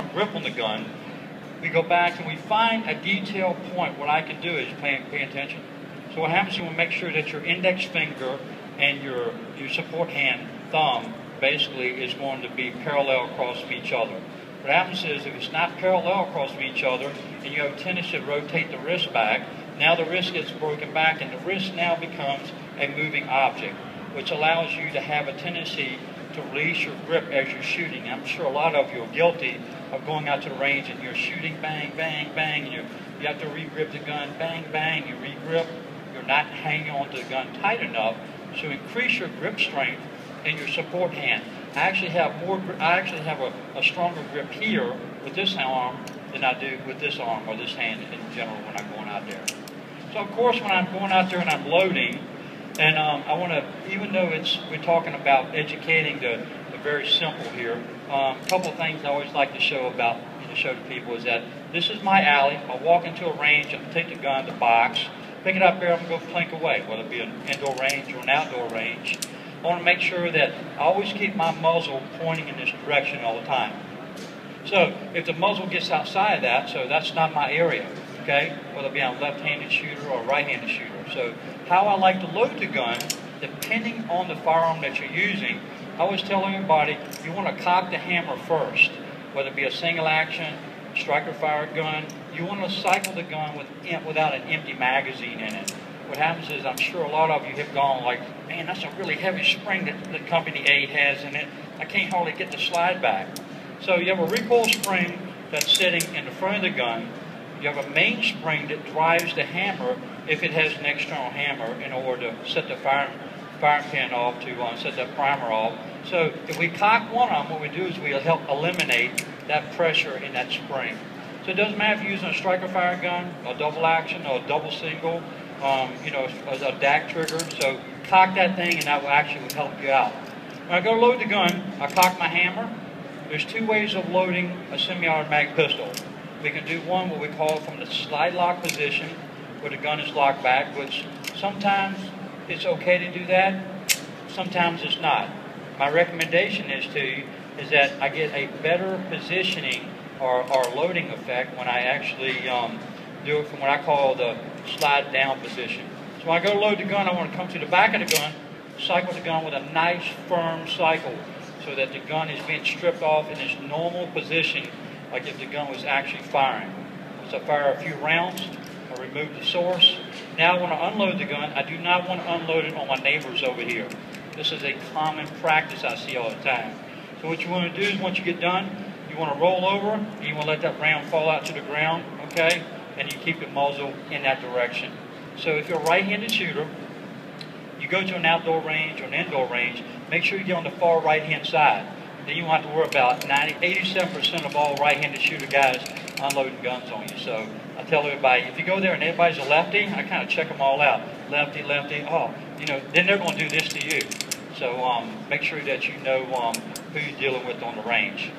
grip on the gun, we go back and we find a detailed point. What I can do is pay attention. So what happens is you want to make sure that your index finger and your support hand, thumb, basically is going to be parallel across from each other. What happens is if it's not parallel across from each other and you have a tendency to rotate the wrist back, now the wrist gets broken back and the wrist now becomes a moving object, which allows you to have a tendency to release your grip as you're shooting. I'm sure a lot of you are guilty of going out to the range and you're shooting, bang, bang, bang, and you have to re-grip the gun, bang, bang, you re-grip. You're not hanging onto the gun tight enough to increase your grip strength in your support hand. I actually have a stronger grip here with this arm than I do with this arm or this hand in general when I'm going out there. So of course when I'm going out there and I'm loading, and I want to, even though we're talking about educating the very simple here, a couple of things I always like to show to people is that this is my alley. I'll walk into a range, I'll take the gun, the box, pick it up there, I'm going to go plink away, whether it be an indoor range or an outdoor range. I want to make sure that I always keep my muzzle pointing in this direction all the time. So if the muzzle gets outside of that, so that's not my area, okay? Whether it be on a left-handed shooter or a right-handed shooter. So how I like to load the gun, depending on the firearm that you're using, I always tell everybody you want to cock the hammer first, whether it be a single action, striker fired gun. You want to cycle the gun without an empty magazine in it. What happens is, I'm sure a lot of you have gone like, man, that's a really heavy spring that the company A has in it. I can't hardly get the slide back. So you have a recoil spring that's sitting in the front of the gun. You have a main spring that drives the hammer if it has an external hammer in order to set the firing pin off, to set that primer off. So if we cock one of them, what we do is we'll help eliminate that pressure in that spring. So it doesn't matter if you're using a striker fire gun, a double action, or a double single, a DAC trigger. So cock that thing and that will actually help you out. When I go load the gun, I cock my hammer. There's two ways of loading a semi-automatic pistol. We can do one what we call from the slide lock position, where the gun is locked back, which sometimes it's okay to do that, sometimes it's not. My recommendation is that I get a better positioning or loading effect when I actually do it from what I call the slide down position. So when I go to load the gun, I want to come to the back of the gun, cycle the gun with a nice firm cycle so that the gun is being stripped off in its normal position, like if the gun was actually firing. So I fire a few rounds, I remove the source. Now I want to unload the gun. I do not want to unload it on my neighbors over here. This is a common practice I see all the time. So what you want to do is once you get done, you want to roll over and you want to let that round fall out to the ground, okay? And you keep the muzzle in that direction. So if you're a right-handed shooter, you go to an outdoor range or an indoor range, make sure you get on the far right-hand side. Then you won't have to worry about 87% of all right-handed shooter guys unloading guns on you. So I tell everybody, if you go there and everybody's a lefty, I kind of check them all out. Lefty, lefty, then they're going to do this to you. So make sure that you know who you're dealing with on the range.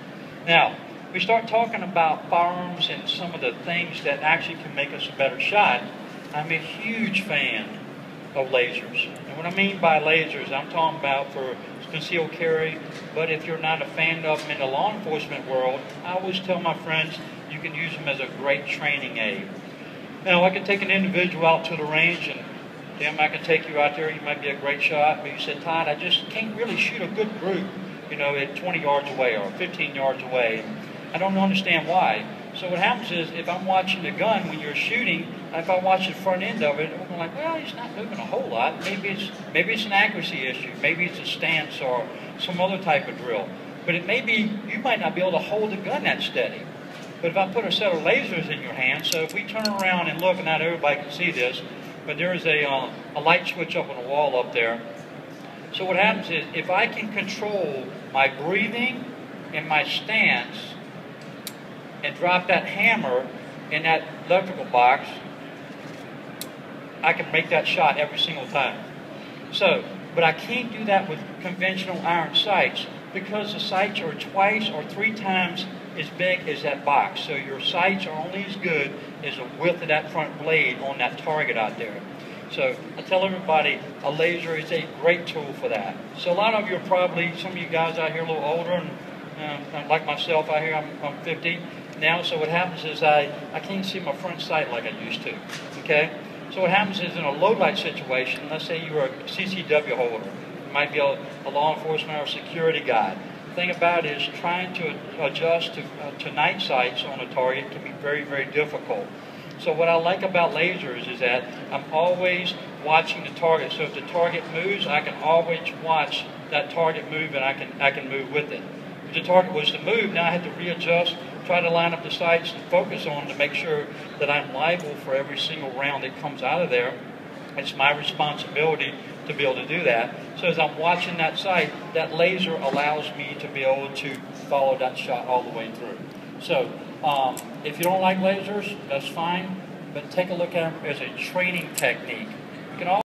Now, we start talking about firearms and some of the things that actually can make us a better shot. I'm a huge fan of lasers. And what I mean by lasers, I'm talking about for concealed carry, but if you're not a fan of them in the law enforcement world, I always tell my friends you can use them as a great training aid. Now, I can take an individual out to the range and Tim, I can take you out there, you might be a great shot, but you said, Todd, I just can't really shoot a good group, at 20 yards away or 15 yards away. I don't understand why. So what happens is, if I'm watching the gun when you're shooting, if I watch the front end of it, I'm like, well, he's not moving a whole lot. Maybe it's an accuracy issue. Maybe it's a stance or some other type of drill. But it may be, you might not be able to hold the gun that steady. But if I put a set of lasers in your hand, so if we turn around and look, and not everybody can see this, but there is a light switch up on the wall up there. So what happens is, if I can control my breathing and my stance and drop that hammer in that electrical box, I can make that shot every single time. So, but I can't do that with conventional iron sights because the sights are twice or three times as big as that box. So your sights are only as good as the width of that front blade on that target out there. So I tell everybody a laser is a great tool for that. So a lot of you are probably, some of you guys out here a little older, and Like myself out here, I'm 50 now, so what happens is I can't see my front sight like I used to, okay? So what happens is in a low light situation, let's say you were a CCW holder, you might be a law enforcement or a security guy. The thing about it is trying to adjust to night sights on a target can be very, very difficult. So what I like about lasers is that I'm always watching the target. So if the target moves, I can always watch that target move, and I can move with it. If the target was to move, now I have to readjust, try to line up the sights and focus on to make sure that I'm liable for every single round that comes out of there. It's my responsibility to be able to do that. So as I'm watching that sight, that laser allows me to be able to follow that shot all the way through. So if you don't like lasers, that's fine, but take a look at them as a training technique. You can